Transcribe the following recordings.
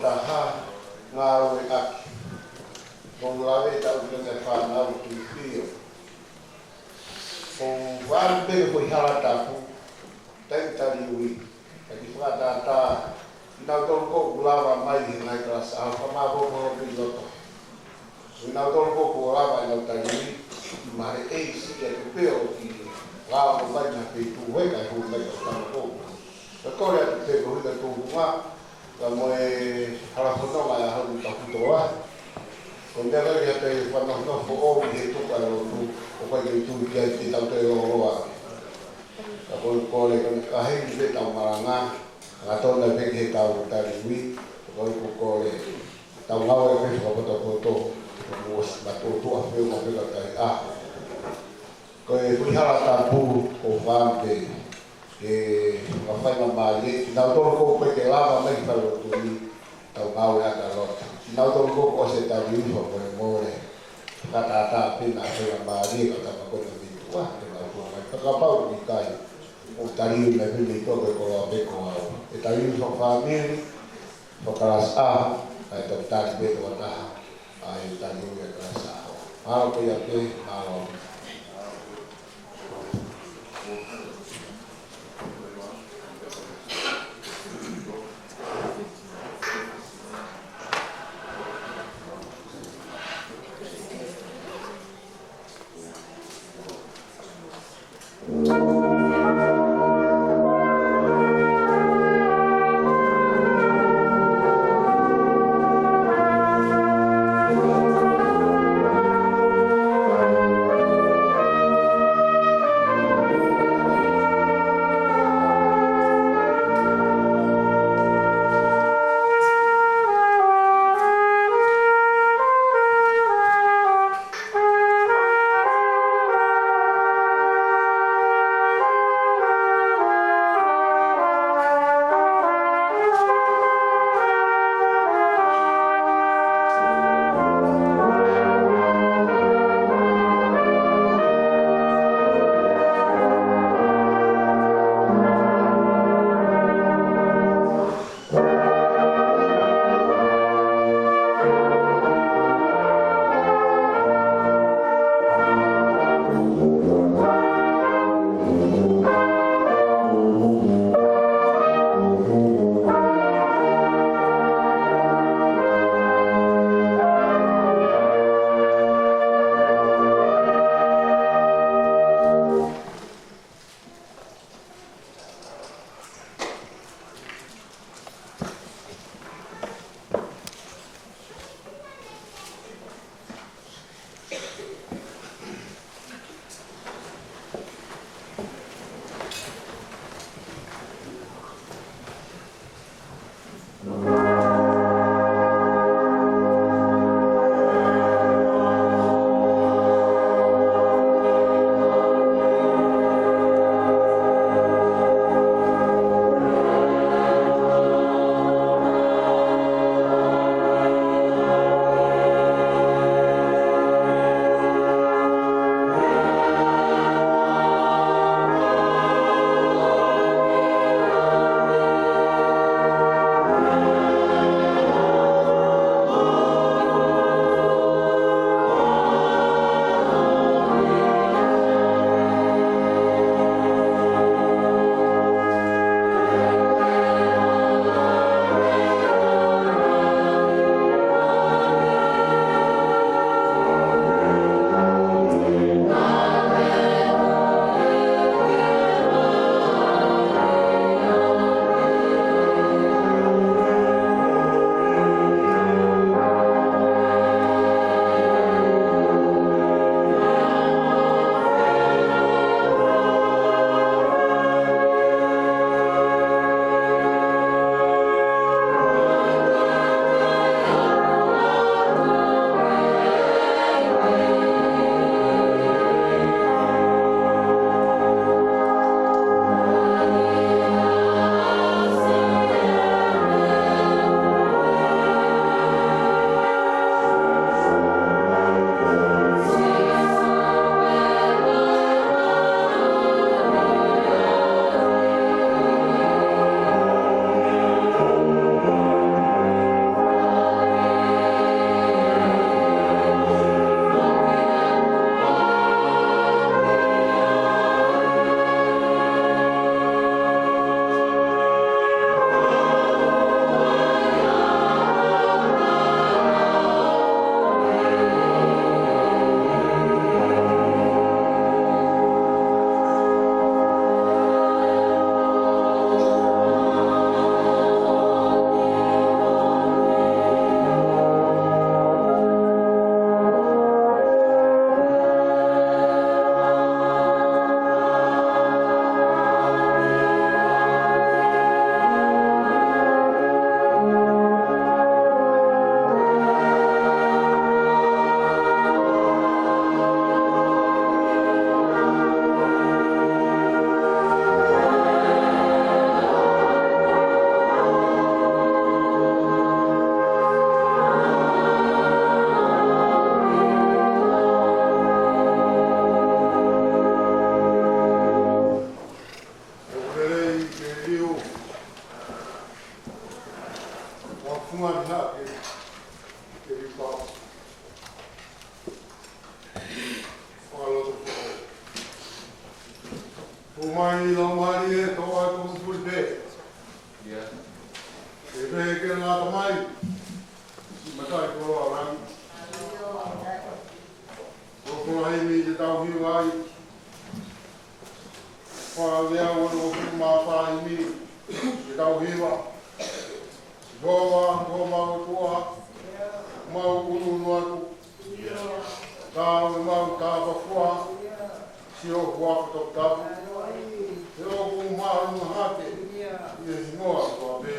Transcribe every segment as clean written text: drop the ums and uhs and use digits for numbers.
taha ngā ue aki. Kong lawe tau kene whanau ki whio. Kong wāru pere koi hala tapu, tei tari ui. Kaki whakatata, inau tolu koku lawa mai hi ngai klasa, au whamabo moro ki loto. Inau tolu koku lawa inau tari ui, i mare ei siki atu peo ki lawa mai na pei tu weka i hu mai ka tano koku. Ka kore atu te kohita tūku ngā, ka moe harafononga ya hau ka putoa. Ko mea kare kia te whanonofo o mi he tuka ro tu, o kai kei tūki kia te tau te roa. Ka kore kone ka hei te tau maranga, ngā tōna peki he tau tari ui, ko kore tau ngau e pesu ka pata koto, ko muos matotua whio ma peka kai a. Ko e kuihara tā pū o whāmpe, e whawhaima mālie, ki nau tōna kōku peke lava mai wharo tūni, tau ngau e aka rota. Nau tō kōku o se tau iuho koe mōre, katātā pina whenga mārie ka tamakona mitua, te nau kua mai. Whakapau ni kai, o tariu me pini tōke koroa peko au. E tau iuho whamiri, whakaras aho, ai tau tāri beto ataha, ai tariu e karas aho. Maro koe a pe, maro. Fumar hake, que ele fala. Fala do povo. Fumar e não maria, toa como por ver. E vem que lá também. Matai por lá, né? Vou aí me de dar o rio aí. Fala a vou fumar para mim de dar o rio lá. Goma o tua, mau ulu no tau mau tava fua, se o fua to tau, se o ku mau no hake, e moa to be.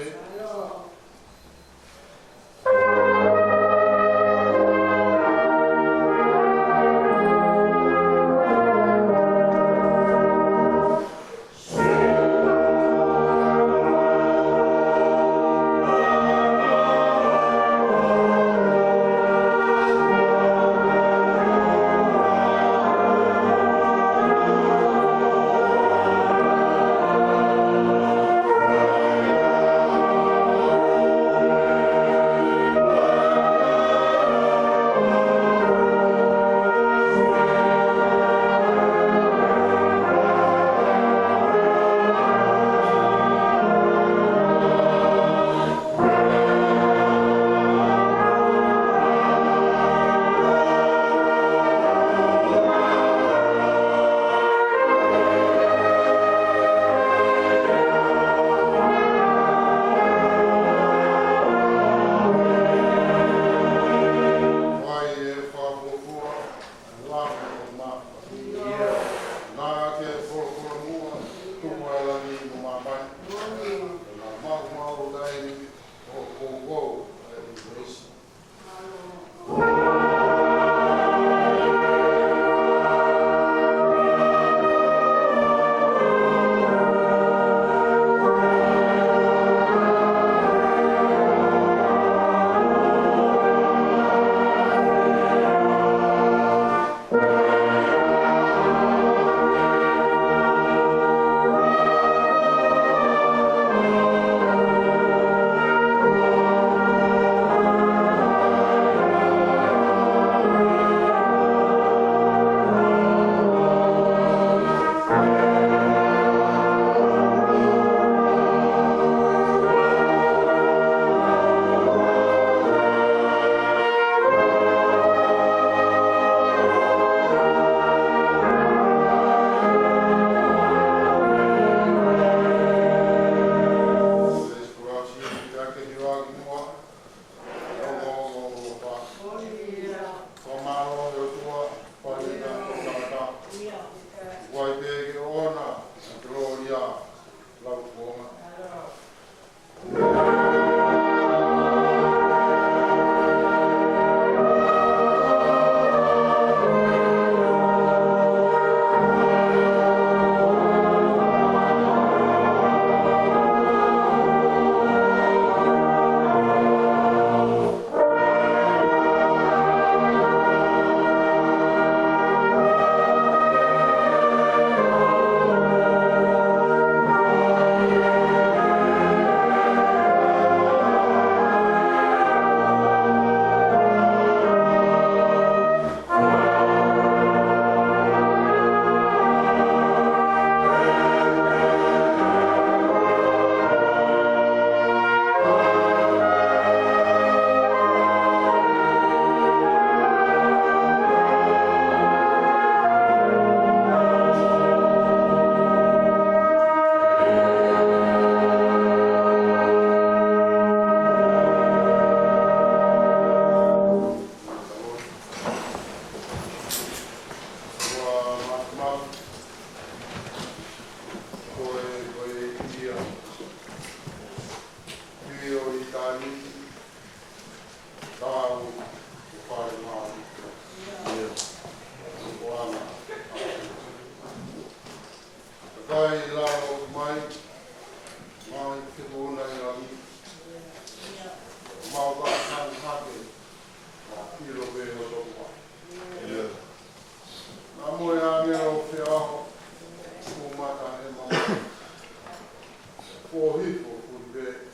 Por rico, por ver,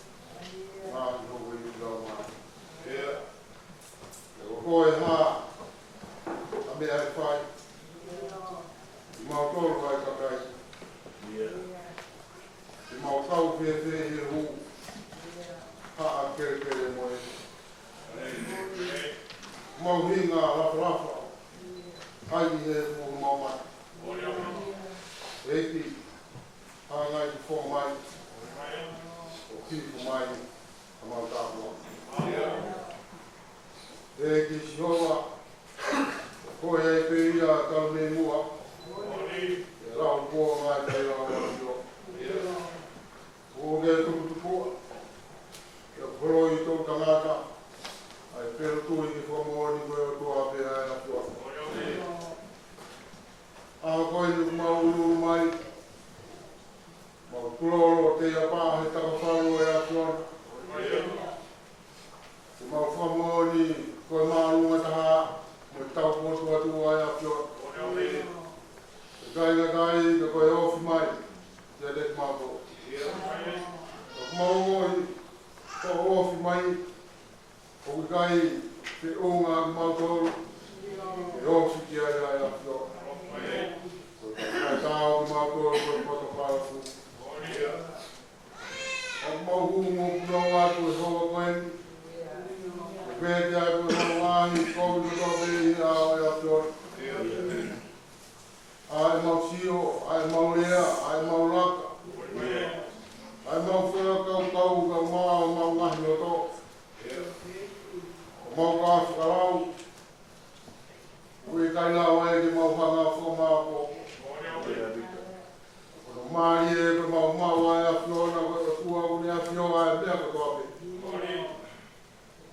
mas não vou ir kere moe. Mauhinga lafa. Ai e mo maumai. Eiki, hangai ki fo mai. O kipu mai, amau tāpua. Eiki sihoa, koe e peia tau nei mua. E rau kua mai pei rau rau. O ke tukupua. E koroi tau tangata. Ai pero tui ki fo moani koe o tua pea e na tua. A koe ni maulu mai. Mau kuloro te ia pāhe takawharu e atuana. Te mau whamoni koe mārunga taha. Mo tau potu atua e atuana. Te kainga kai ka koe ofi mai. Te dek māko. Ka mau ngoi ko ofi mai. O kai te unga ki mātoru. Te ofi ki ai ai atuana. Kai tāo ki mātoru koe poto whārafu. O mau hungo punau atu e hoa koeni. O pēte atu e hoa wahi, kovi me tope i ao e atuana. Ai mau sio, ai mau lea, ai mau laka. Ai mau whakau ka mau ngahi o tō. O mau kāwhi karau. Ui kai lau e ke mau hanga whamako. Mari e pe mau ai a fiona ko tua uni a fiona e pe ko tope.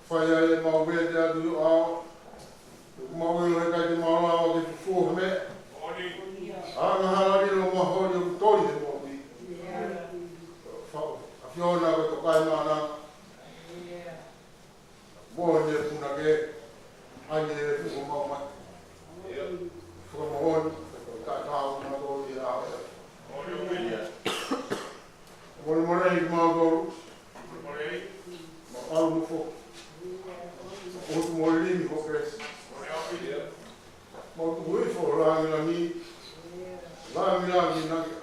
Fai ai mau vete a du a. Mau e kai te mau la o ke fu me. Ana hala ni lo mo ho ni tori de mo ni. A fiona ko to kai mana. Mo ne kuna ke ai e fu mau ma. Fu mo on ka ka na do ni a. Morei ki mātoru. Ma alu mufo. Ma otu morei mi fo kres. Ma otu hui fo rangi naki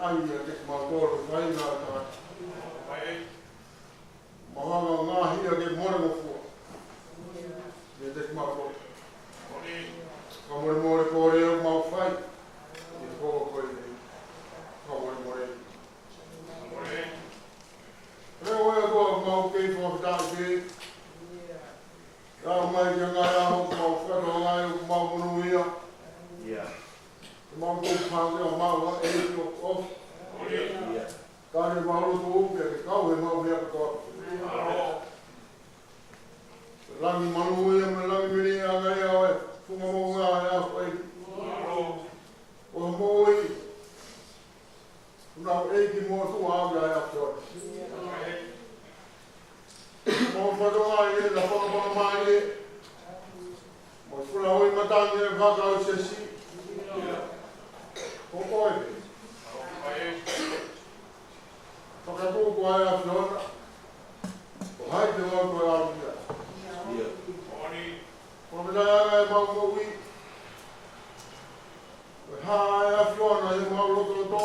ai a te ki mātoru. Whai ngā tāi. Ma hanga ngāhi a ke more mufo. Me te ki mātoru. Ka more kore o mau whai. I kōa koe nei. Ka more. Reo e koa mau kei whakatau ke. Rao mai ki a ngai aho mau whakatau ngai o mau monuia. Mau kou pānge o mau wa e ki o off. Kāne mau roto upe ke kau e mau mea katoa. Langi manuia me langi mini a ngai au e. Funga Mounga e a whai. O moi. Nau e ki mua tu au ya e a whai. Mo whatonga e la whakapana mai e. Mo whuna hoi matangi e whakau Siasi. Ko koe pe. Whakatoko ai a whiona. Ko hai te mau koe aru ia. Ko me tai anga e mau moui. Ko haa ai a whiona e mau loto to.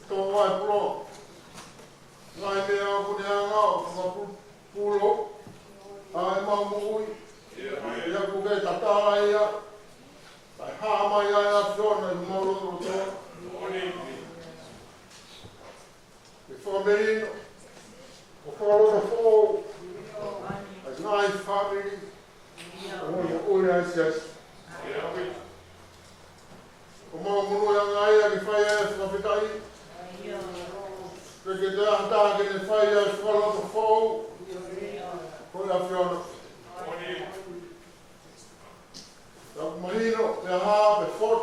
Tō ai pulo. Ngai mea pune anga o pulo. Ai mau moui. Ia kuke tatara ia. Tai haa mai ai a whiona e mau loto to. E whamerino. O whaloto fōu. Ai ngai family. O oi ai Siasi. O mau munu ia ngai a ki whai e whawhitai. Peke te ahata ke ne whai ai whaloto fōu. Koi a whiona. Tapu mahino, pe haa, pe fort.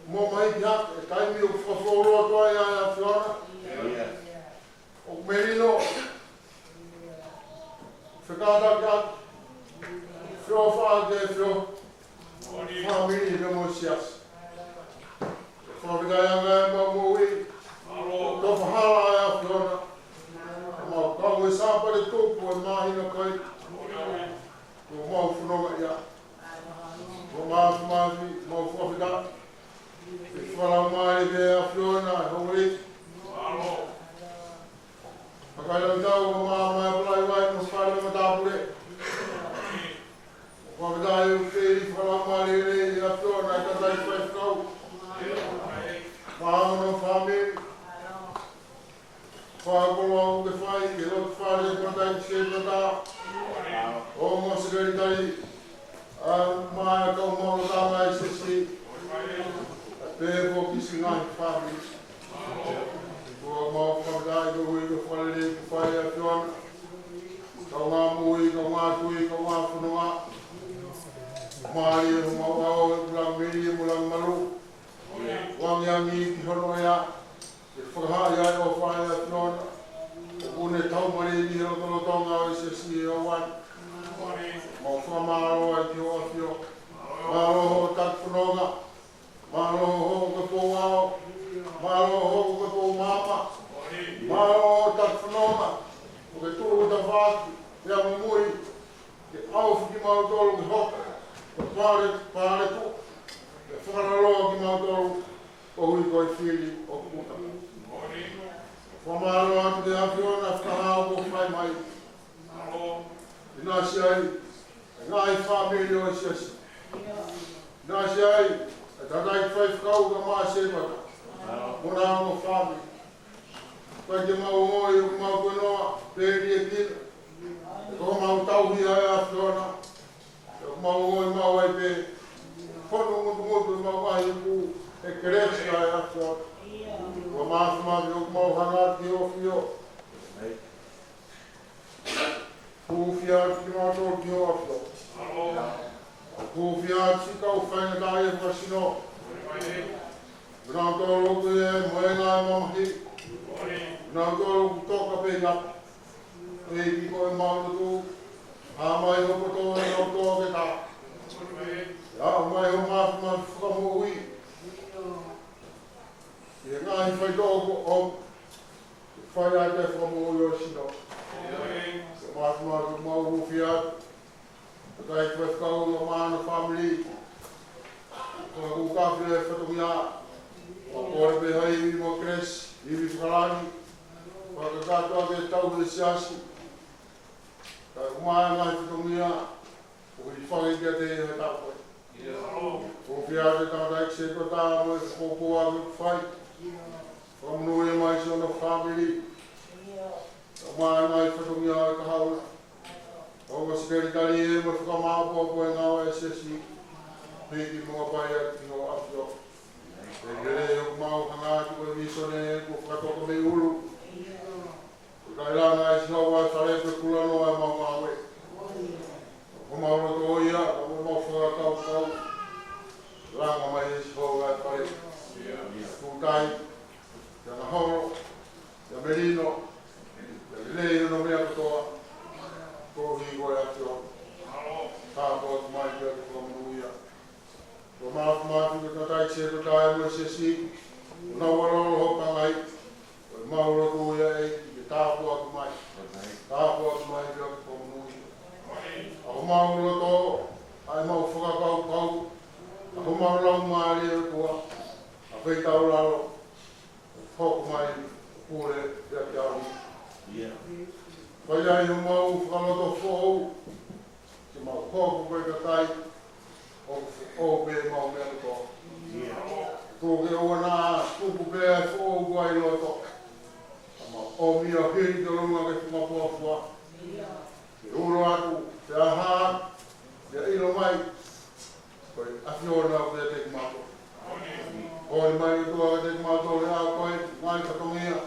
Mo mai ki hak, e kaimi o whawhoroa toa ia a whiona. O merino. Whekata ki hak. Whio whaake e whio. Whamini me mo Siasi. Whawhitai anga e mau moui. Tō whahala e a whiona. Mau kau e Sapate tōpu e mahina kai. Tō mau whanonga ia. Tō maafi, mau whawhita. E whalau mai e a whiona e hongri. Hakaila tau o maa mai Matay Cheta, almost very day. My Tomorrow Siasi, a pair of kissing on family. More from that, the week of holiday, fire, John. Tonga, Mui, Tonga, Tui, Tonga, Funua. Mari, Mawa, Mulang, Mulang Malu. Wang Yangi, Honoya. The Fahaya of Fire, John. Une Taumari, Tonga, Siasi, one. Mofamaro, and Yofio. Maro, Takunoga. Maro, the Poa. Maro, the Pomama. Maro, Takunoga. The two of the vast, the Amui, the Alf, the Mountol, the Hop, the Pareto, the Faralo, the Mountol, or we go feeling of Muta. From our own to the Avion after how of my mind. The Nashai, a nice family of Siasi. Nashai, a night 5 cows of my saver. Monamo family. But the Maunga, Maunga, baby again. The Maunga, we are Flora. The Maunga, Maunga, Fono, Maunga, a Kelesi, I have thought. The Maunga, Maunga, the Ofio. Who feared the Maunga, the Ofio. Who feared Sika, find a diet for Sino. Grandolo, Moenga, Mamhi. Now go talk about baby going Mounga, my Hopoto, and Oto, get up. My home from a week. The nine for dog on fire there from Oyoshino. The Mathma of Maufia, the guy with Kaula Man family, who got there for the Mia, or behind Mokres, Ivi Farani. Pagkakato ang tao ng Siasi. Kumain nga ito niya. Kung ifangin niya din yung tao. Kung piyade tao na ekseko tao, kukuha ng fight. Kung nuwi may siya ng family. Kumain nga ito niya kahawla. Kung mas kari-kari mas kamapo po yung SSC. Pwede mga bayad yung afyo. Pwede yung mga kanati ko yung miso niya kung kato ko may ulo. Kailangan ay sinawa sa lepe kulano ay mamawe. Kumauro to iya, kumamafura tau-tau. Langa may isipaw ay pare. Tutay, yung ahoro, yung merino, yung leyo na may akatoa. Kuhigo ay atyo. Tapos may kaya kumamuya. Kumafumati ka tayo siya tayo mo siya si. Unawalong hopangay. Mauro to iya ay. Tapo ako mai biyak komunui. Ako maulo to, ay maufuka kau. Ako maulang mali ko. Ako itaw lalo. Fok mai pure biyak yawi. Kaya yung maufuka mo to fok. Si maukok ko katay. O be mau melo to. Tuge ona tupu be fok guay lo to. O mia hiri te runga ke tumapuafua. Te uro atu, te aha, te ilo mai. Koe awhiona au te te mato. Koe mai utua te mato le a koe, ngai katongia.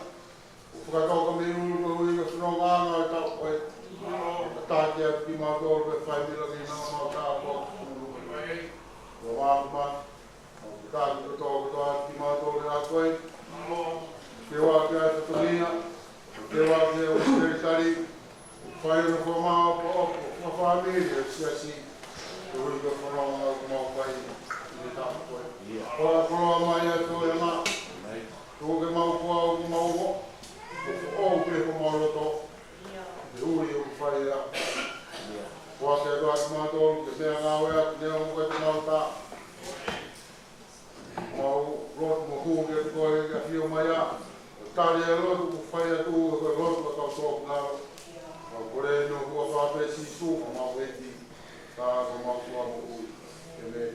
Whakatau ka me uru ko ui ka whanonga anga e tau koe. Tāti atu ki mato o pe whai mila ki nama mau tāpua. Ko māma, tāti ka tō atu ki mato le a koe. Te wā te ai whatunia. Te wā te o sekretari, whai ona whamao o whamiri, Siasi, te hui ka whanonga o kumau whai i te tāma koe. Kora koroa mai a tō e mā, tō ke mau kua o kumau mo, o pe ko mau roto, te uri o whai a. Kua te atua ki mātou, ke mea ngā wea, te neo mo te mau tā. Mau roto mo hū ke te koe ka whio mai a. Tari e roto ku whai atu o koe roto ka tau tōku naro. Kau kore no kua whape si su ma mau eti. Tā ka mau kua mo ui. E me.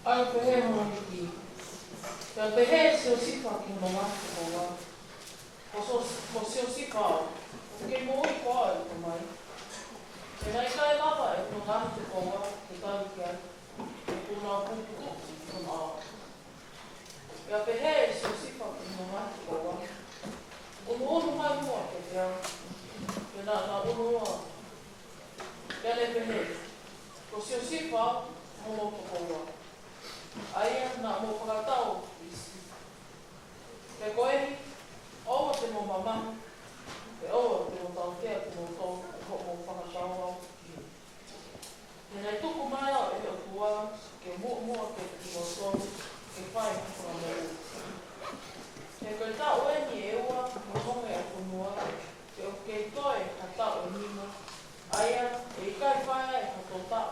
Ai pe Heamoni ki. Te pe he se o sifa ki no mati ko wa. Ko se o sifa o. Ke mo i ko ai ko mai. E nai kai lava e no mati ko wa ke tau ki ai. E kuna pupu ko ma. Ia pe he se o sifa ki no mati ko wa. O mo ono mai mua ke te au. Ke na ono mua. Ia le pe he. Ko se o sifa mo mo ko wa. Aia na mo whakatau isi. Ke koe, owa te mo mamamu, ke owa te mo tau kea te mo tau ko mo whakatau au. E nei tuku mai au e o tua, ke mua ke te mo tau, ke whai kukura mo u. Ke koe tau e ni e ua, mo honge a kunua, ke o ke toi ka tau e nima, aia e ikai whai e ka tau tau,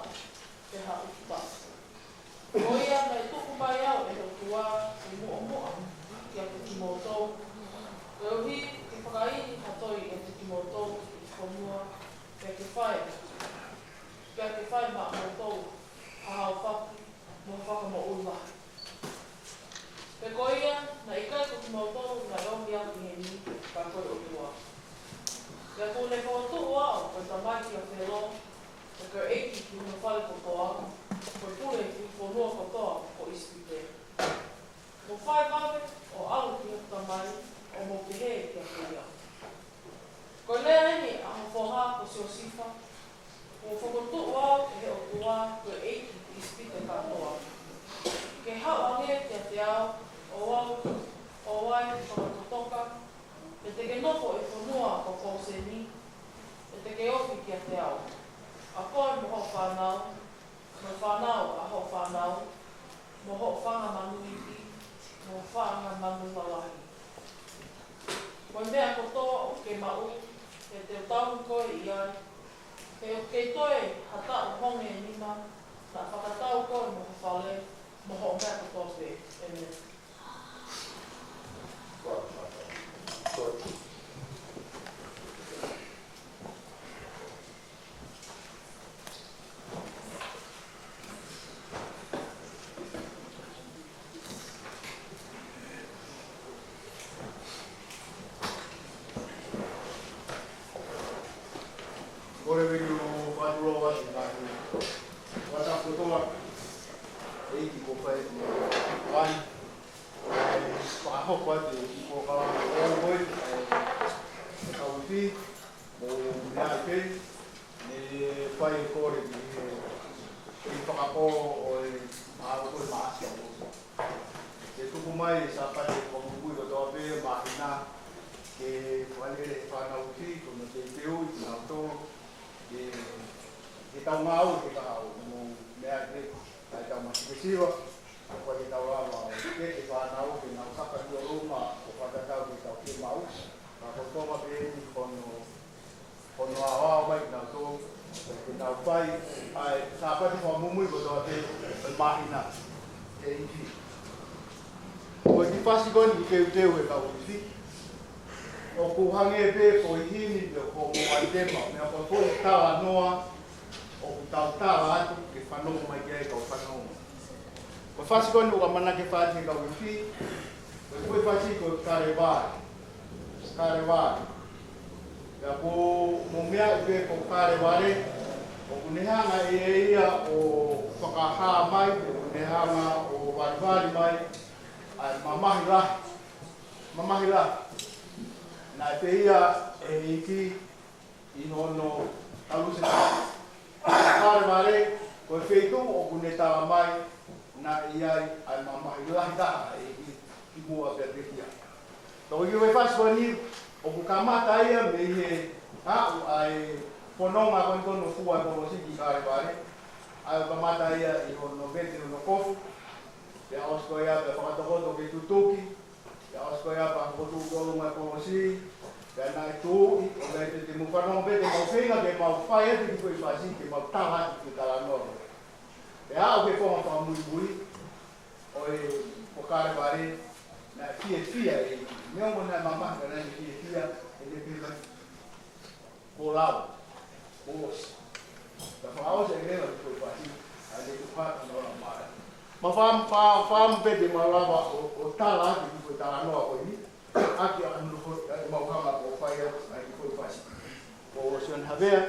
ke ha uki tau. Oia mai tuku mai au e o tua e mua ki a te kimotou. E uhi te whakaini hatoi e te kimotou i whanua pe ke whai. Pea ke whai maa motou a hao whaki mo whaka mo ula. Pe koia na ikai ko kimotou na rongi aki he ni ka koe o tua. Pea ko ne whakatuu au koe tamai ki a whelo e koe eiki ki una whai ko toa. Koe pule ki whanua ko toa ko ispite. Mo whai wawe o au ki hata mai o mo ki he ki a whia. Koe lea eni a ho whoha ko se o sifa. Ko whakotu au e he o tua koe eiki ki ispite katoa. Ke hau ange ki a te au o au o wai whakakotoka. E te ke noko e whanua ko kōseni. E te ke ofi ki a te au. A koe mo ho whanau. Mo whanau a ho whanau, mo ho whanga manuiti, mo whaanga manu walahi. Koe mea kotoa o ke mau, e te taun koe i ai. E o kei toe hata o honge e nima, na whakatau koe mo whale, mo ho mea kotoa te e mea. Ore veri o whaturoa i tāku. Wata kotoa, eiti ko whai mo wai. Whakahoko ate i ko kalanga o hoi, e kauwhi, mo mea i pei, ne whai kore i whakako o e maaro koe maasi a mo. Ke tuku mai e Sapate whakukui o toa pē, mahina, ke whanere whanau ki, kono te teo i tūnau tō, ke tau ngāu ke kahau, mo mea ke ai tau masikesiwa, ko ke tau rama o ke whanau ke nau kakari o roma o whakatau ke tau ke mau, ka kotoma pe ni kono awao mai ke nau tō, ke nau pai, ai Sapate whamumui ko toa te mahina, ke inti. Ko i pasi koni i ke uteu e kau isi, o kuhange pe ko i hini te ko mo ai tema, mea ko ko tawa noa, o tau tawa atu ke whanau mai ke kau whanau. Ko whasi koni o ka mana ke whati kau i whi, ko koe whasi ko karewari. Ia ko mo mea i pe ko karewari, o kunehanga e ia o whakaha mai, o kunehanga o wariwari mai, ai mamahi rahi. Nā te ia e iki i hono talusi Kareware, ko e wheitu o kune tawa mai, nā iai ai mamahi lahi taha e i mua pia tekia. Tau i ue whaswani o ku kamata ia me he hau ai whanonga koni kono fua kono siki Kareware, ai o kamata ia i hono vete no kofu, pia osko ia pia whakatokoto ke tutuki, ya osko ya pa kotu ko mai ko si ya na tu o le te mo pa no be te mo feinga ke mau fai te ko fa si ke mau taha ki kala no ya o ke ko pa muy o e o Kareware na fia e me o na mama na fia e de pila ko lao os da fa o se grela ko fa si a de ko pa no la mara ma fam pe de malava o tala ki ko tala no ko ni aki anu ko ma kama ko fai ai ko fai o sion havea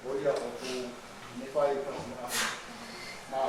o ia o ku ne fai ka ma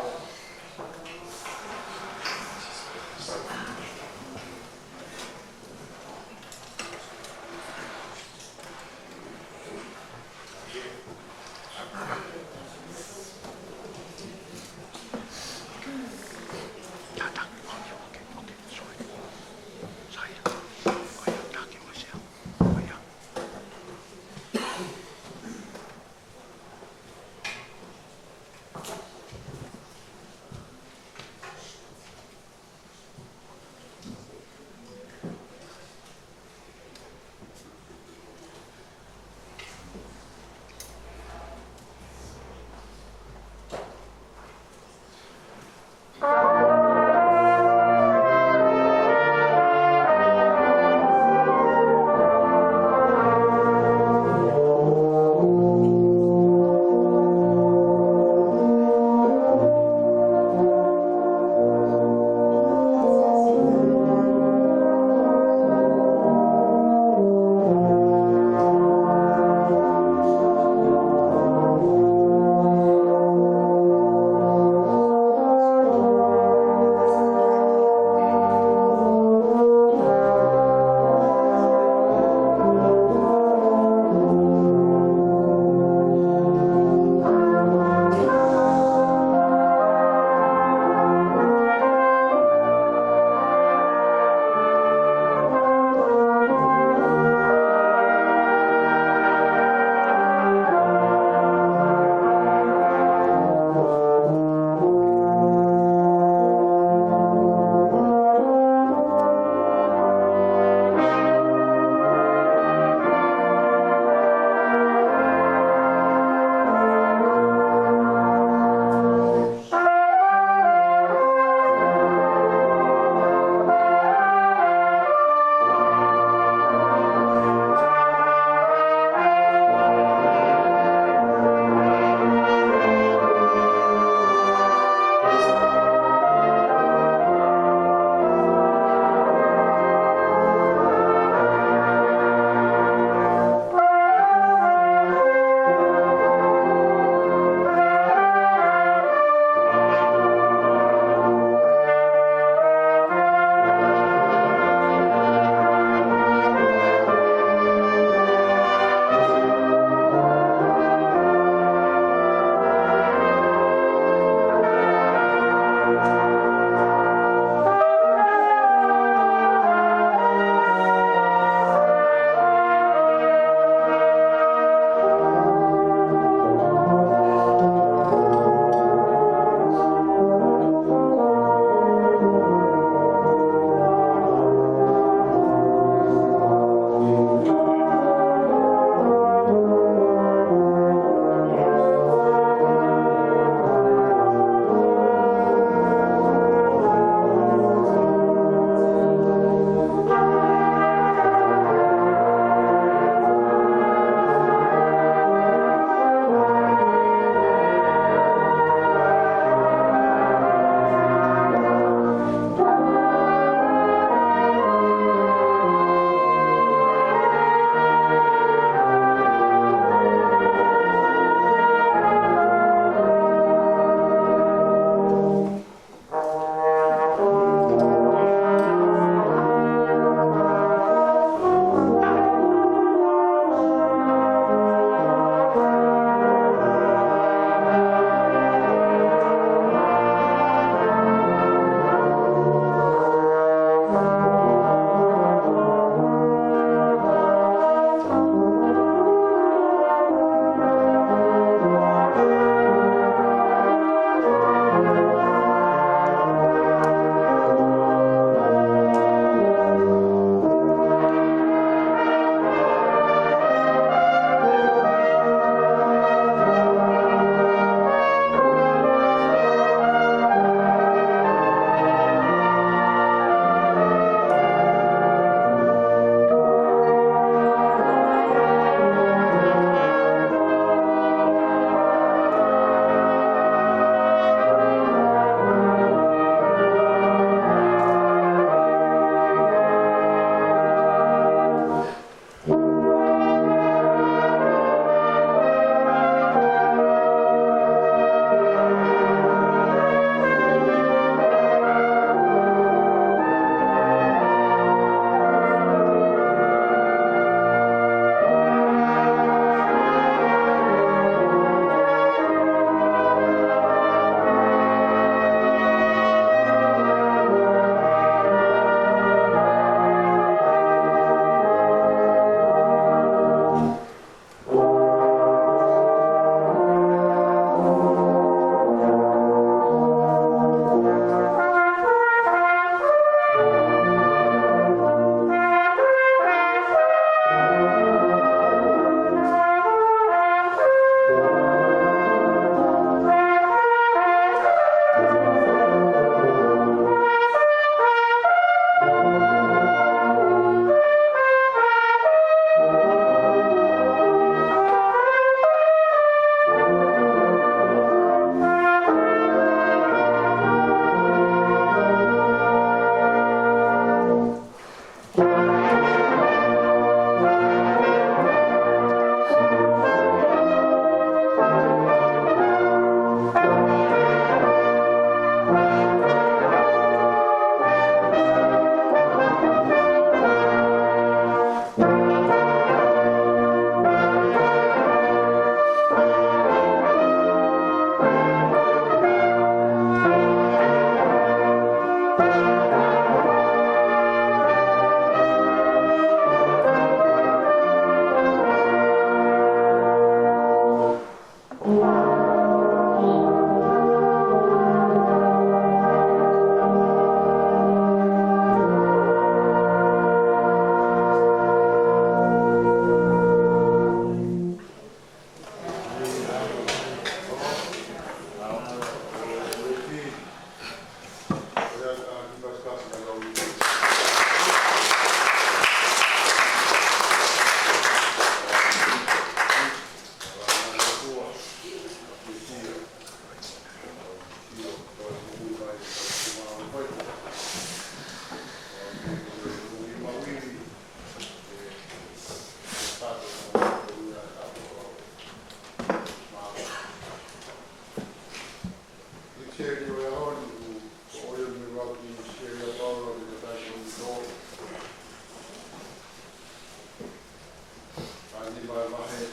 mai mahe.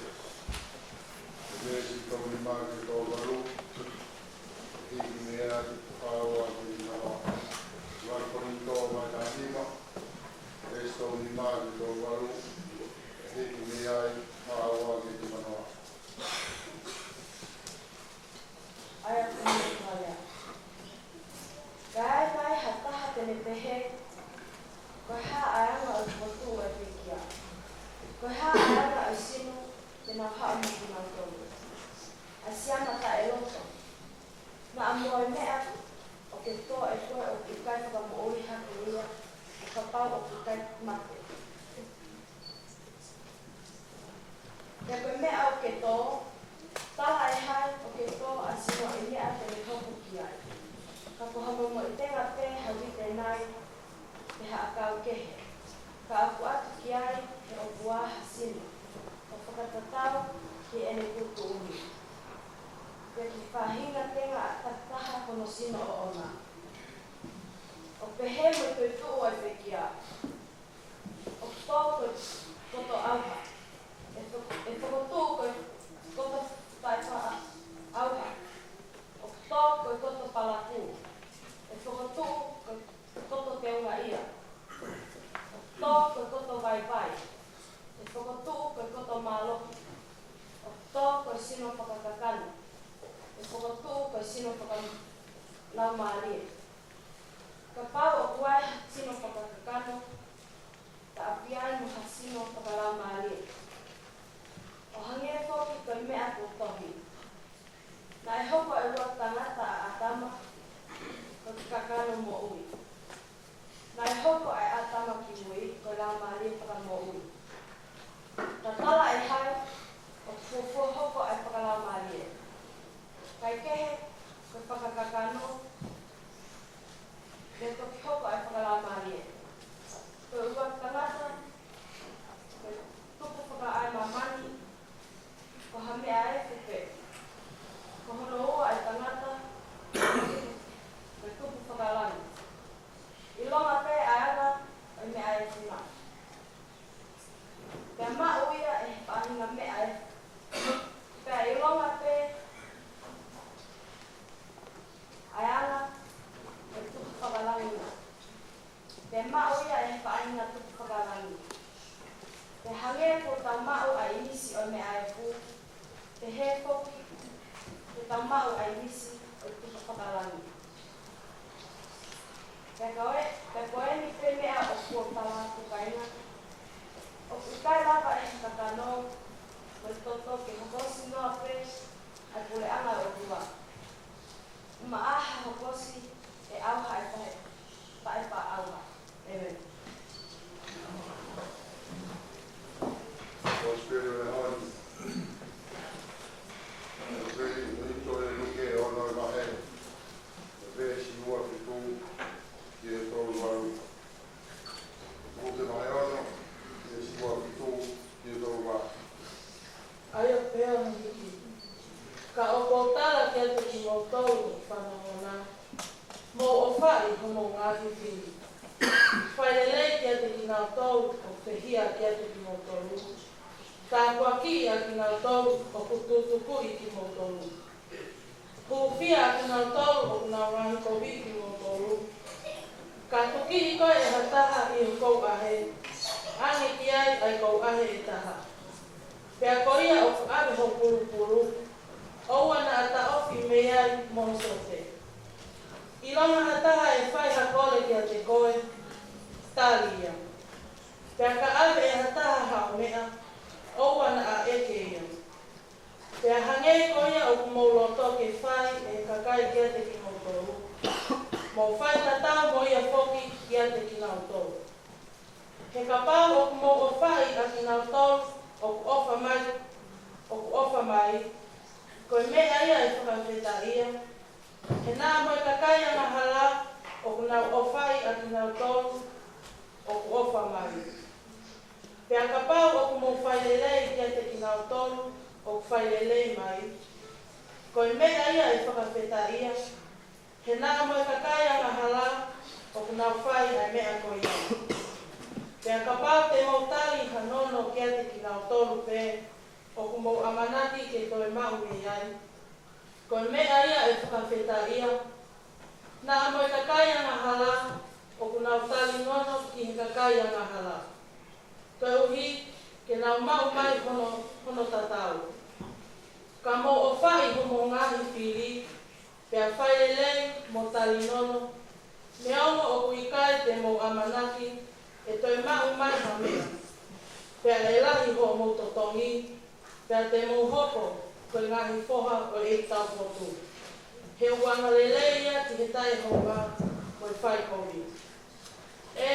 Kelesi tau ni māke tau waru. Hiki mea ki whāua ki manoa. Warkoni tō mai tā hima. Kelesi tau ni māke tau waru. Hiki mea i whāua ki manoa. Aia kuni kalea. Kai kai hataha tene pehe. Koe ha aanga o potu e pekia. Koe ha aanga o sino tena haa muki nau tonu. Asiana ta e loto. Na amoe mea o ke tō e koe o ki kai whaka mo ori hake ia. O ka pau o ki kai mate. Ia koe mea o ke tō. Tala e hai o ke tō asino e mea tene hoku ki ai. Ka pohamo mo i tenga te hawi te nai. Te haakau kehe. Ka aku atu ki ai he o bua hasino. O whakatatau ki ene kuku umi. Ia ki whahinga tenga a tataha kono sino o ona. O pehe mo koe tuu ai pekia. O tō koe koto auha. E whakotuu koe koto taipa auha. O tō koe koto palaku. E whakotuu koe koto te unga ia. O tō koe koto vai vai. E whakotuu koe koto mālohi. O tō koe sino whakakakanu. E whakotuu koe sino whakalau mārie. Ka pau o kuai sino whakakakanu. Ta apiai mo ha sino whakalau mārie. O hange whoki koe mea ko tohi. Na e hoko e rua tangata a atama. Ko ki kakano mo ui. Na e hoko ai atama ki mui, ko lau maari whaka mo ui. Ta tala e hai, o fufu hoko ai whakalau maari e. Kai kehe, ko whakakakano, me ko ki hoko ai whakalau maari e. Ko ua tangata, ko tupu whaka ai mamani, ko hamea e whipe. Ko hono ua ai tangata, ko tupu whakalangi. I longa pe aanga, o mea e whina. Pea maa uia e whahinga mea e. Pea i longa pe aanga, o tupu whakalangi. Pea maa uia e whahinga tupu whakalangi. Te hange ko tau mau a inisi o mea e pu. Te he koki, te tau mau a inisi o tupu whakalangi. Te koe ni te mea o kua pala tukaina. O kukai lava e kakano, o toto ke hokosi noa pe, ai pule anga o tua. Uma aha hokosi e auha e tae pa auha. Amen. O espero e hoi. O vei nito e luke o noi mahe. O vei si ua ki tū ki e tōru waru. O te mahe ono, ki e si ua ki tū ki e tōru waru. Aia pēa hiki. Ka opo tala ki atu ki mō tōru whanahona. Mō o whai homo ngāhi whiri. Whairelei ki atu ki ngā tōru o whihia ki atu ki mō tōru. Ka kua ki a ki ngā tōru o kututuku i ki mō tōru. Kuwhia a ki ngā tōru o ngā rahi kowi ki mō tōru. Ka tuki i koe e hataha i o kou ahe. Ange ki ai ai kou ahe e taha. Pea koia o whaare ho puru puru. Oua na ata ofi mei ai monsote. I longa hataha e whai hakore ki a te koe. Talia. Pea ka ave e hataha hao mea. Oua na a eke ia. Pea hangei koia o kumauloto ke whai e kakai ki ate ki mautoru. Mau whai tatau mo ia whoki ki ate ki nautoru. He kapau o kumau o whai a ki nautoru o ku ofa mai. Koe mea ia e whakawheta ia. He nā moe kakai anga hala o ku nau o whai a ki nautoru o ku ofa mai. Pea kapau o ku mau whailelei ki ate ki nautoru o ku whailelei mai. Koe mea ia e whakawheta ia. He nā moe kakai anga hala o ku nau whai a mea koe ia. Pea kapau te mautari hanono kia te ki ngā tolu pē, o ku mau amanaki ke toi mahu e ai. Ko mea ia e whakawheta ia. Nā amo e kakai anga hala, o ku nau tali nono ki he kakai anga hala. Toi uhi ke nau mau mai hono tatau. Ka mo o whai homo ngahi whiri, pia whaelelei mo tali nono, me aunga o ku ikai te mo amanaki, e toi mau mai hamea. Pia e lahi ho mo totongi, pia te mo hoko, koe ngahi whoha o e tau hotu. He uanga leleia ti he tai honga, mo i whai kovi. E,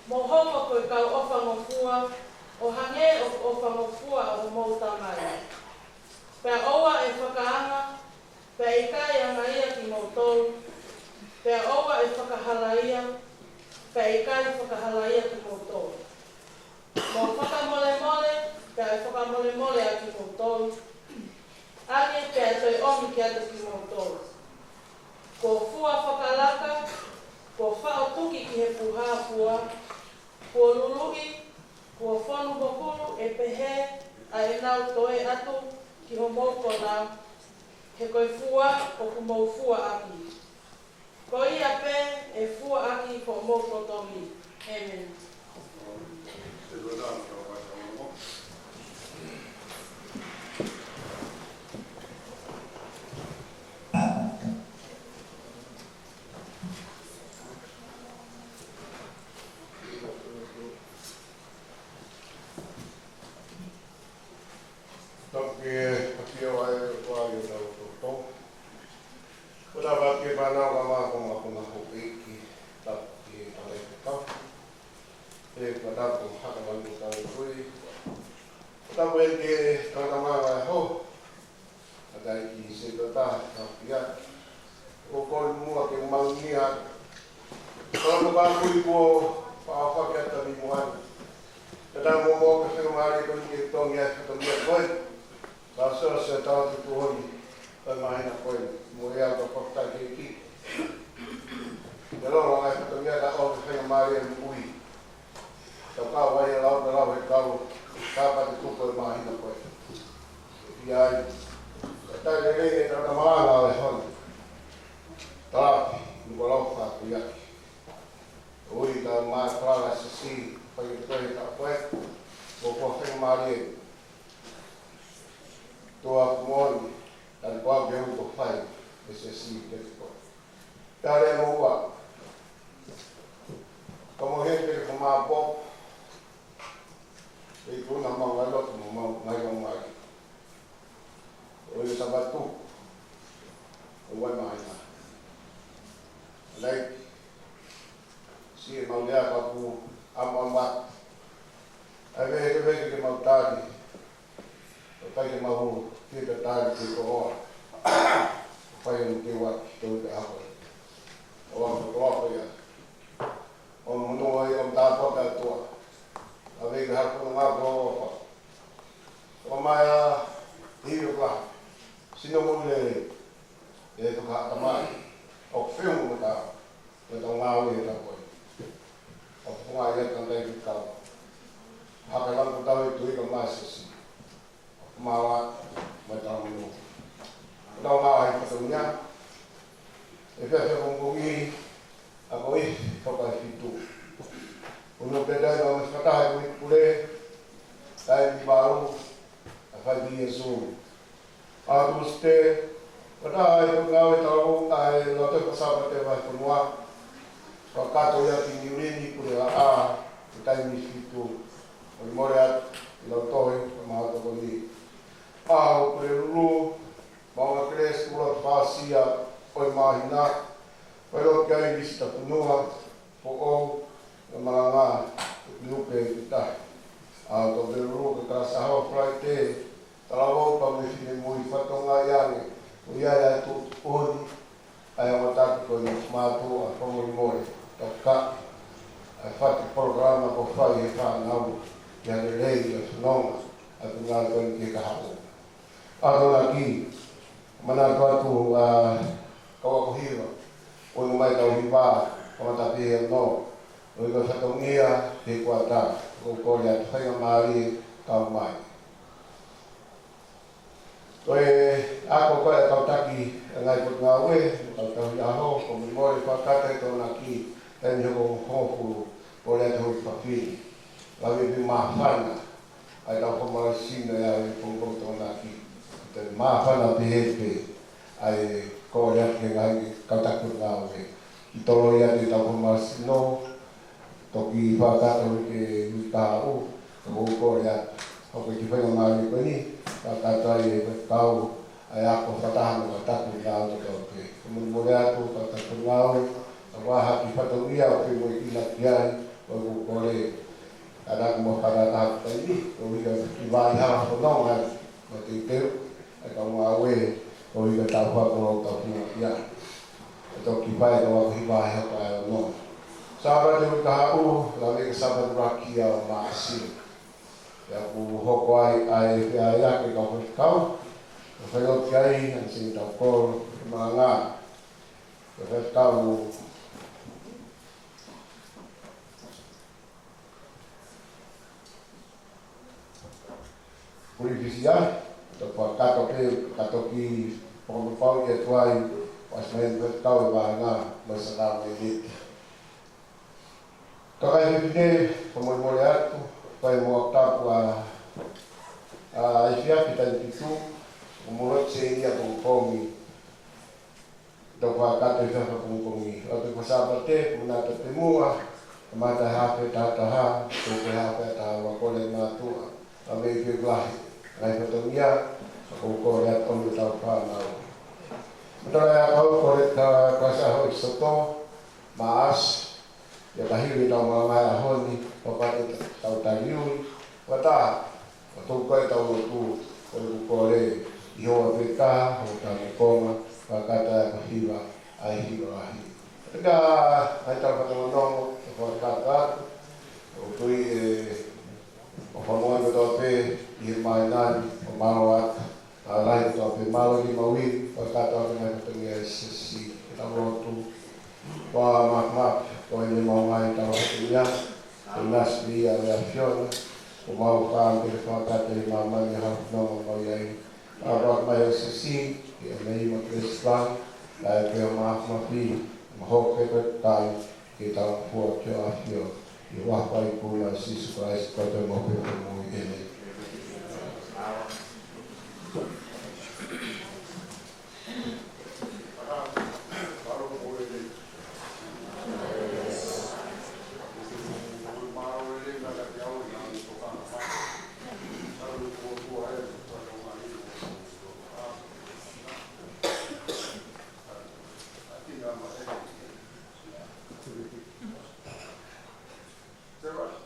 mo hoko koe kau ofa ngofua, o hange o ofa ngofua o mo tamai. Pea oua e whakaanga, pea i kai anga ia ki mo tolu, pea oua e whakahala ia, pea i kai whakahala ia ki mo tolu. Mo whakamole mole, pea e whakamole mole a ki mo tolu. Ake pea e toi omi ki ata ki mo tolu. Ko fua whakalaka, ko whao tuki ki he puha fua, ko lului, ko whanu hokuru e pehe a e nau toe atu, ki ho mauko nā, he koe fua o ku mau fua aki. Ko ia pē e fua aki ko mauko tongi. Amen. o i ka whatongia he kua tā, o kore atu whainga maari kau mai. Koe ako koe a kautaki ngai ko ngā ue, kau tau i aho, ko mi mori whakata i tōna ki, tēni hoko hōpuru, o rea tau i whawhiri. Lawi pi mahana, ai tau ko mara sina ia i pungkong tōna ki. Tēni mahana pi hepe, ai ko rea ke ngai kautaki ngā ue. I tolo ia te tau ko mara sino, toki whakata i ke wikaha u, ko rea hoko i ki whainga maari koe ni, whakata i e kau, ai ako whatahana ka taku ngā ue tau ke. Kumuni more atu, kautaki ngā ue, a waha ki whatongia o ke mo i ina ki ai, o ku kore anak mo whakata tai ni, o hika ki wāi hawa whanau ai, mo te teo, ai ka ngā ue, o hika tau whakoro tau hina ki ai. E tau ki whai ka wako hi wāi hapa ai o no. Sapate ui ka hau, la me ka sapate raki au maasi. Ia ku hoko ai ai e ai ake ka whakau, o whainau ki ai, an sing tau koro, ki Maunga. O whakau Puri Siasi, tau kato ke, kato ki pokopau i atuai, was main kau e Maunga, masanau e liti. Kakai hipine, pamoi atu, pai mo tapu a ifiaki tani pitu, umurot se ia pongkongi, tau kato i whiawha pongkongi. O te Sapate, munata te mua, mata hape tataha, tuke hape taha wakole mātua, a mei ki glahi. Ngai whatongia, o kore at omi tau whanau. Mutara ia kau kore ka kwasa hoi soto, maas, ia kahiri tau mamai a honi, whapate tau tariui, wata, o tau koe tau o tū, kore i hoa peka, o tau konga, whakata e kahiwa, ai hiwa ahi. Tika, ai tau whatongonongo, e whakata atu, o tui o whamoa tau pe, i mai nani, o maro atu, a rai tau pe maro ni maui, whakata atu mai whatongia e Siasi, e tau rotu, wa mak ko ni Maunga i tau hatia, o nasli a lea fiona, o mau whaam ke whakata i mamani hau nongo mau iai. A rock mai o Siasi, i a mei ma Kristan, la e peo mapi, ma hoke koe tai, ki tau fua kio a fio, i wahpa i kula Jesus Christ, koe te mope ko mui ene. Terima kasih.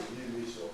Iliso.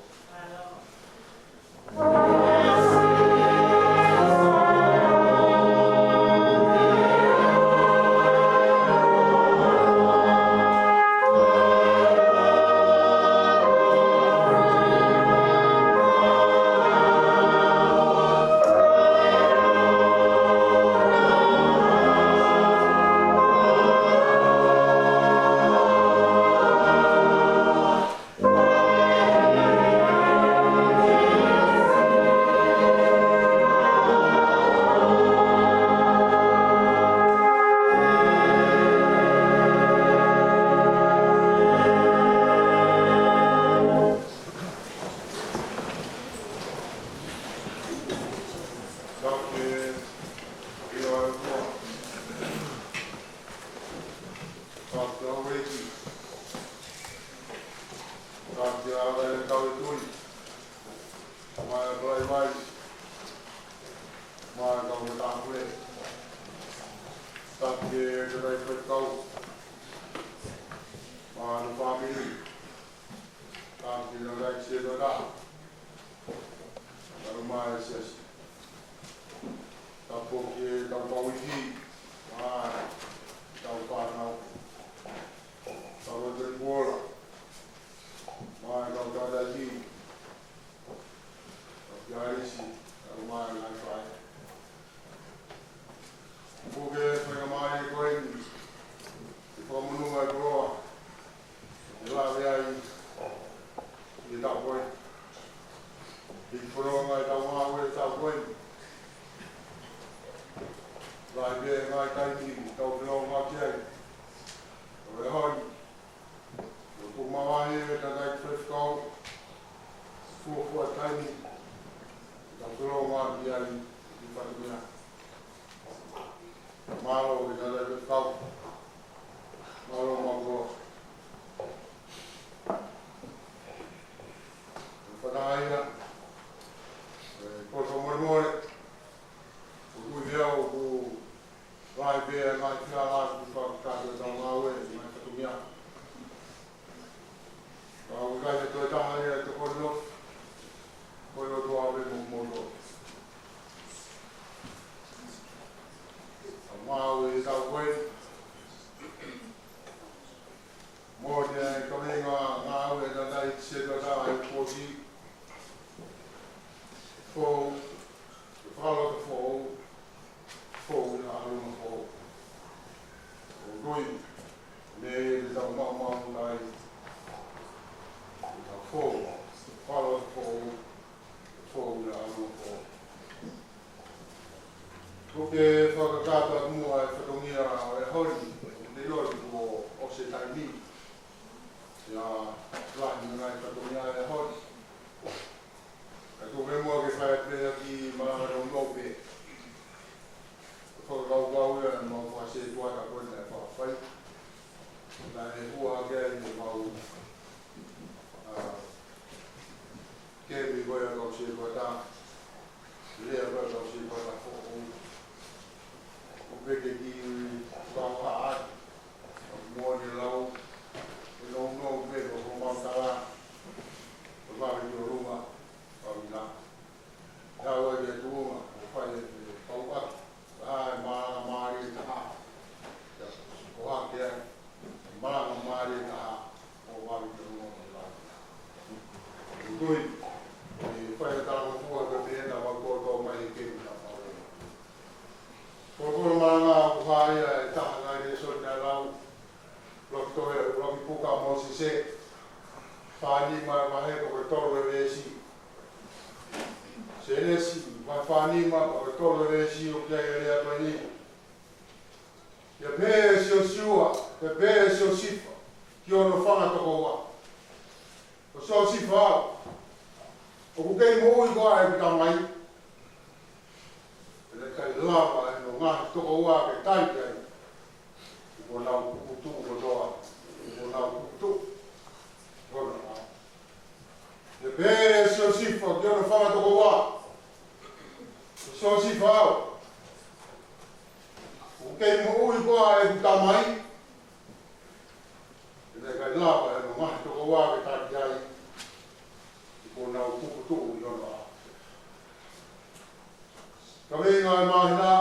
ngai mahina,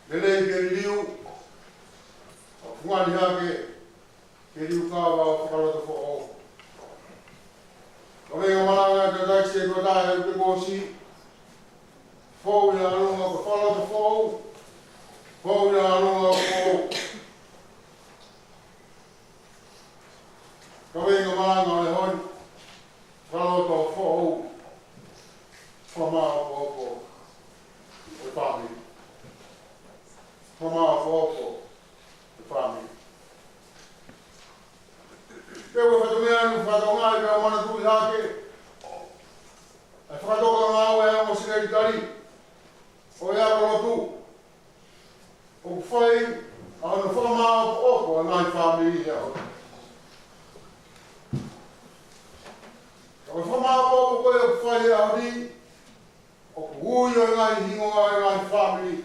Nelei ke liu, Fungani hake, ke liu kawa o whakaloto fo o. Ka venga malanga te taksi e kota e te kosi, fōu ia anunga ko whakaloto fōu, fōu ia anunga ko fōu. Ka venga malanga e honi, whakaloto fōu, whamao fōko, o whamiri. Whamao fōko, o whamiri. Peo whatumea anu whatongai peo mana tui hake. E whakatoka ngāo e amo sineri tari. O e akolotu. O whai, anu whamao fōko e ngai whamiri hea o. O whamao fōko koe o whai hea o ni. O ui o ngai hingonga e ngai whamiri.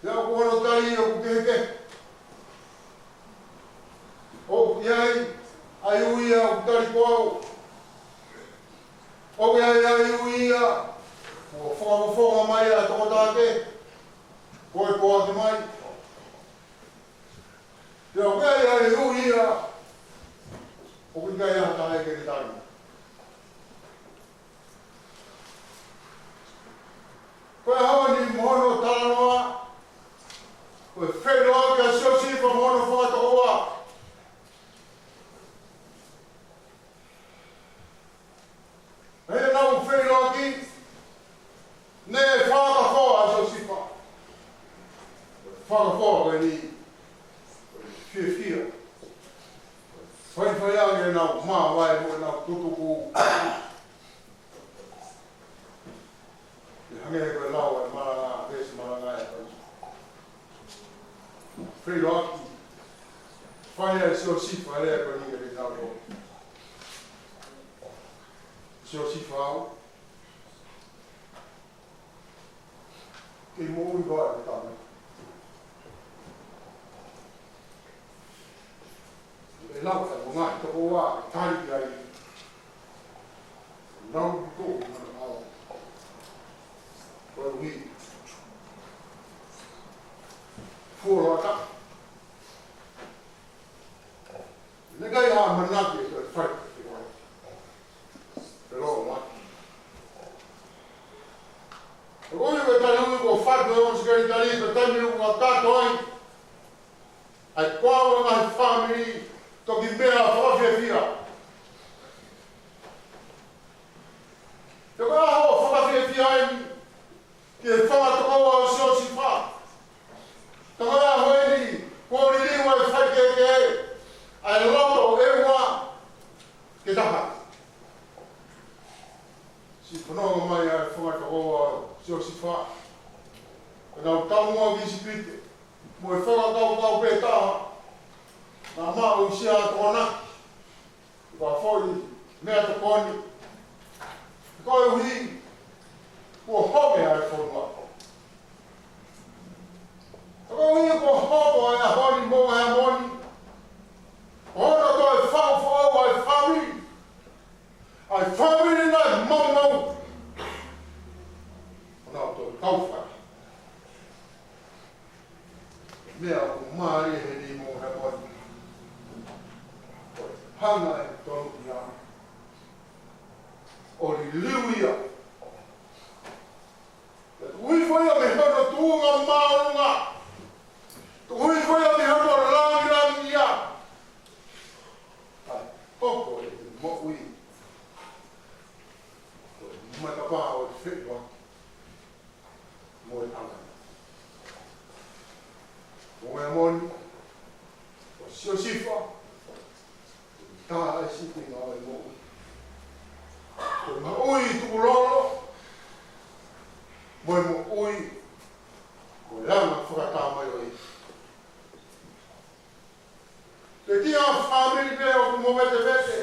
Ia ko hono tari o kukeke. O iai, ai uia o tari koau. O iai ai uia, o whakamofonga mai a tokotake. Koe koa te mai. Ia o iai ai uia, o kikai a tae ke te tari. Koe hawa ni mohono talanoa. Koe whenua kia siosi pa mohono whakatoa. Hei nau whenua ki. Ne whakakoa siosi pa. Whakakoa koe ni. Whia. Whai ange nau maa wai mo nau tutuku. Hangere koe lau e maranga, pēsi maranga e koe. Whenua ki. Whai e sio sifa e rea koe ni e nau tō. Sio sifa au. Kei mo ui koe e tāme. E lau e mo ngai toko wā, tari ki ai. Nau ki tō, mana au. Koe ui. Fua rata. Negai ha manaki e koe whai. Te roa maki. E koe koe tani ui ko whatu e onsi kari tani, te tani ui ko tātoi. Ai kua ngai whamiri, toki mea whakawhiawhia. Te koe aho whakawhiawhia e ni, ki e whakatokoa o siosi wha. Te koe aho e ni, kua ni liwa e whaikeke e, ai loto e ua, ke taka. Si whanonga mai ai whakatokoa o siosi wha. E nau tamua ki si pite, mo e whakatau pētaha. Nā mau sia tōna, kua whoi, mea te koni. Koe hui, kua home ai whonua. Koe hui, kua hopo ai a honi Mounga Heamoni. Hona toi whau ai whawi. Ai whawi ni nai mau. Hona toi kauwhai. Mea ku maari he ni Mounga Heamoni. Hanga e tonu ki ana. O li liu ia. Ui whaia me hono tuunga maunga. Ui whaia me hono rangi ia. Ai, hoko e te mo ui. Matapā o te whenua. Mo e anga. Mounga Heamoni. O sio sifa. Tā e sipi ngā e mo ui. Koe mo ui tuku lolo. Moe mo ui. Koe langa whakatāmai o i. Te kia whamiri pēr o ku mo vete.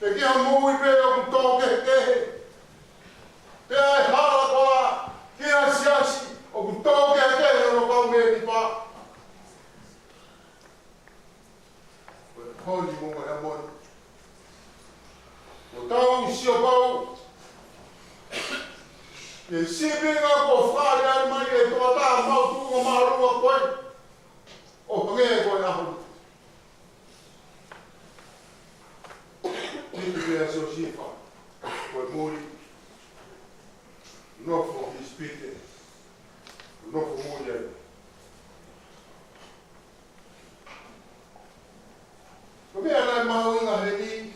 Te kia mo ui pēr o ku tō kehe. Te ai hara koa. Kia siasi o ku tō kehe no kau me ni pā. Koe honi Mounga Heamoni. O tau si o pau. E sibinga ko whare ari mai e toa tā mautunga marua koe. O pange koe ahu. Tiki pia se o sifa. Koe muri. Nofo ispite. Nofo muri ai. Ko mea nai Maunga he ni.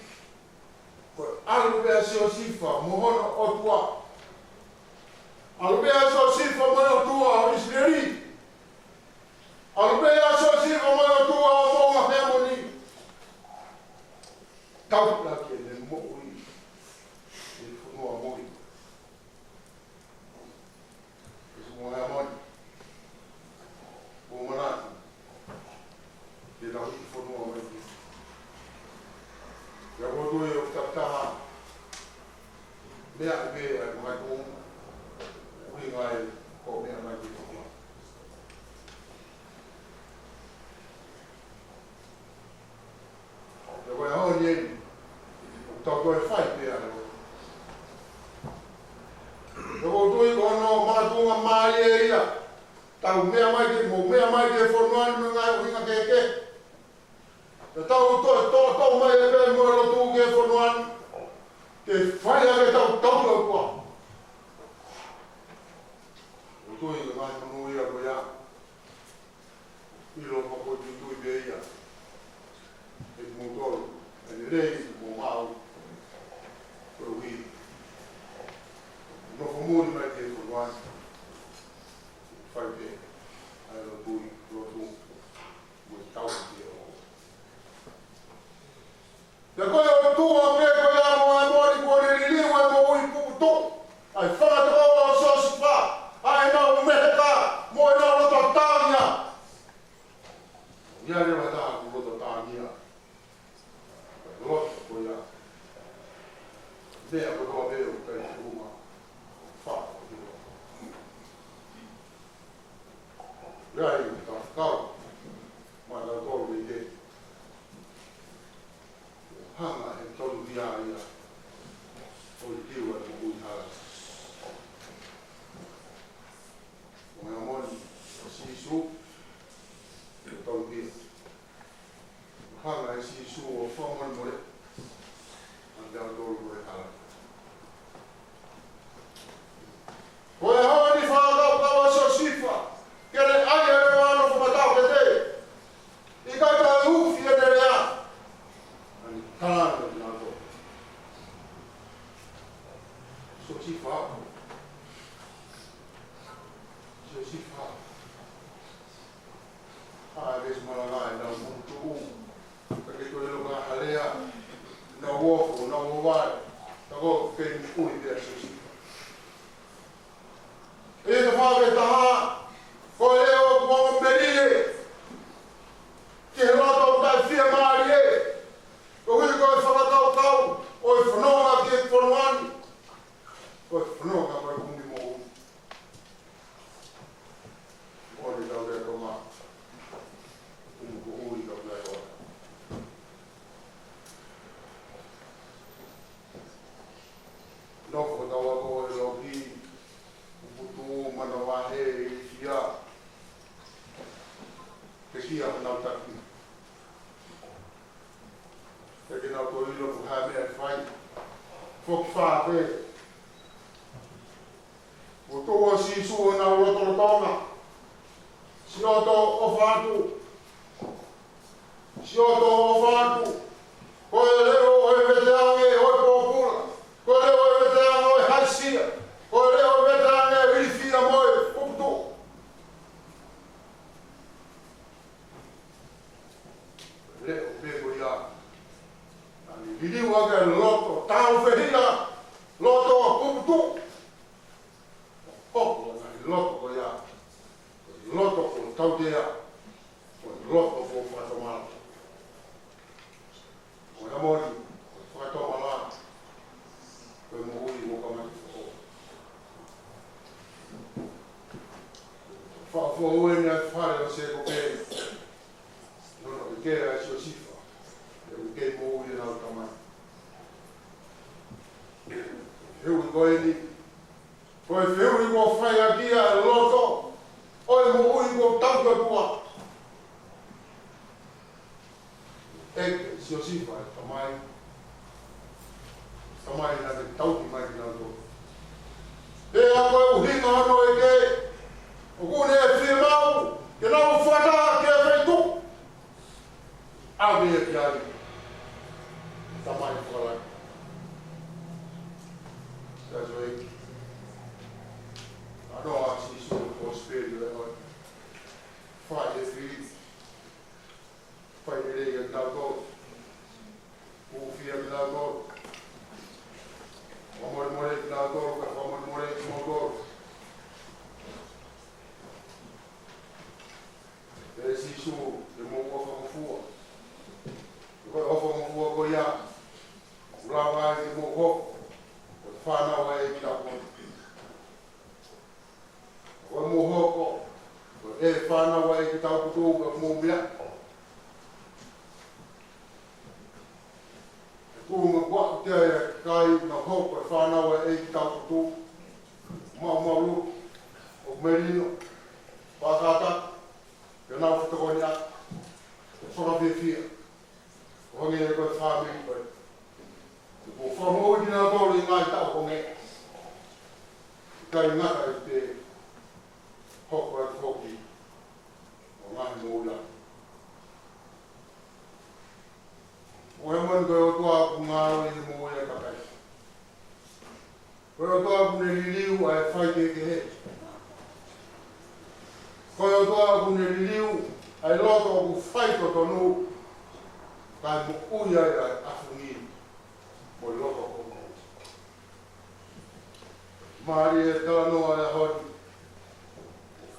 Koe alu pia se o sifa. Mohono o tua. Alubea so sifa moyo tua o Israeli. Alubea so sifa moyo tua o Mounga Heamoni. Tau la ke le mo'i. E funua mo'i. E Mounga Heamoni. O manati. E la hi funua mo'i. Ya wotu e o taptaha. Mea e mea e mai tonga. Ngai ko mea mai ki toa. E koe hao nieri, tau koe whai pēa reo. E koe tui kono mātunga mai e ia, tau mea mai ke whonuani me ngai o hinga keke. E tau tau mai e pēa mua rotu ke whonuani, ke whai ake tau lau kua. Tui ka ngai manu ia ko ia. Ilo mako tui be ia. E mutoro. E ni rei mo mau. Ko ui. No komuri mai ke ko wai. Fai be. Ai lo tui lo tu. Mo tau ke o. Te koe o tu o pe ko ia mo ai mori ko ni li wa mo ui puto. Ai fa tro o so spa. Ai no meheka, mo e no roto tāngia. Ia rewa tā ku roto tāngia. Roto ko ia. Mea ko toa meo kai kuma. Whaka ko ia. Rai ta kau. Mai ta tolu i he. Hanga he tolu ia ia. O i tiwa i ui hara. Mounga sisu e tau pia. Hanga e sisu o whamon more. Andea tolu more hala. Koe hawa ni whakau kawa so sifa. Kere ai e wano whamatau ke te. I kai ta uwhi e te rea. Ani tāna ni ato. So sifa ako. Sifa. Ves malagai na mutu. Porque tu lo ga halea. Na wo, na wo vai. Tago ke ui de sifa. E te fave ta ko leo ko mbeli. Ke roto ta fia marie. Ko hui ko fa ta tau. O fnonga ke forman. O fnonga pa kumbi mo. Ori tau re toma. Ko ui tau re ora. Noko tau ako e loki. Uputu manawahe i fia. Ke kia nau taki. Ke nau to ilo ku hame e whai. Fok whape. O toa si su na roto Tonga. Sioto o whātu. Sioto o whātu. Koe leo o e veteange o e pōpura. Koe leo o e veteange o e haisia. Koe leo o e veteange o e whiwhia mo e puputu. Leo pēko ia. Ani hiriu ake loto tau whehia. Loto puputu. Hopo nai loto ko ia. Loto ko tautea. Loto ko whatamara. O Heamoni, whatamara. Koe mo ui mo kamati whako. Whako ue ni ai whare o se ko kei. Nono i kei ai si o sifa. E u kei mo ui nau kamati. Heuri koe ni. Koe whiuri ko whai a kia e loto. Oe mo ui ko tauka tua. E si o sifa e tamai. Tamai na te tauki mai ki nā tō. E a koe uhinga hano e ke. O kune e whia mau. Ke nā o whata ke a whaitu. Awe e ki ari. Tamai whalai. That's right. I know I see so much spirit that way. Fight the feet. Fight the leg and now go. Move here and now go. One more leg now go. One more leg now go. There's issue. The more offer of four. You got offer of four go ya. Lava is the more hope. Whānau e ki rako. Koe mō hoko, koe whānau e ki tau kutu ka mō mea. E kūnga kua te e kai na hoko e whānau e ki tau kutu. Mauru, o merino, whātata, ke nau whatakoni a, whakawhiawhia. Hongi e koe whāmi koe. Ko whamoi ki nā tōru I ngai tau ko nge. Kai ngata I te hoko at hoki o ngahi mōla. O he mani koe o toa ku ngāro I te mōi e kakai. Koe o toa ku ne liliu a e whai ke he. Koe o toa ku ne liliu a e loto ku whai to tonu. Kai mo ui ai a afungi. Mo loko ko. Mari e tala noa e hori.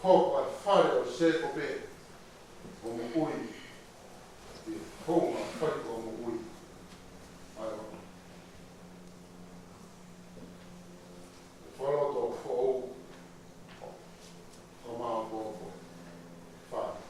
Hoko a whare o se ko pe. O mo ui. Te honga whai ko mo ui. Ai o. E whaloto o whou. O maa kōko. Whare.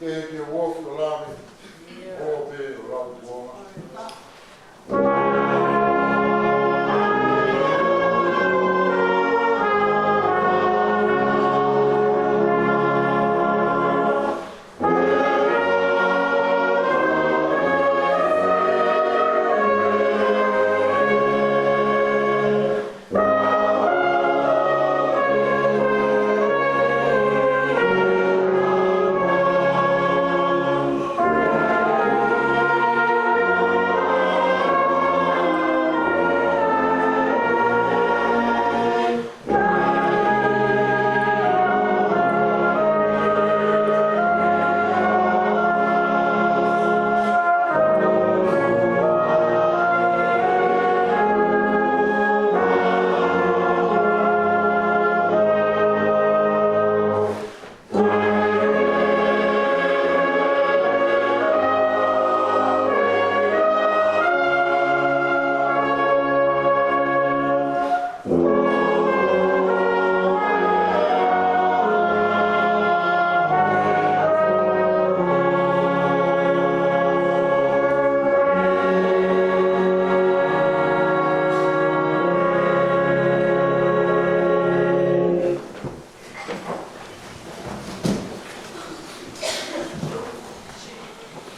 Ke wofu lawe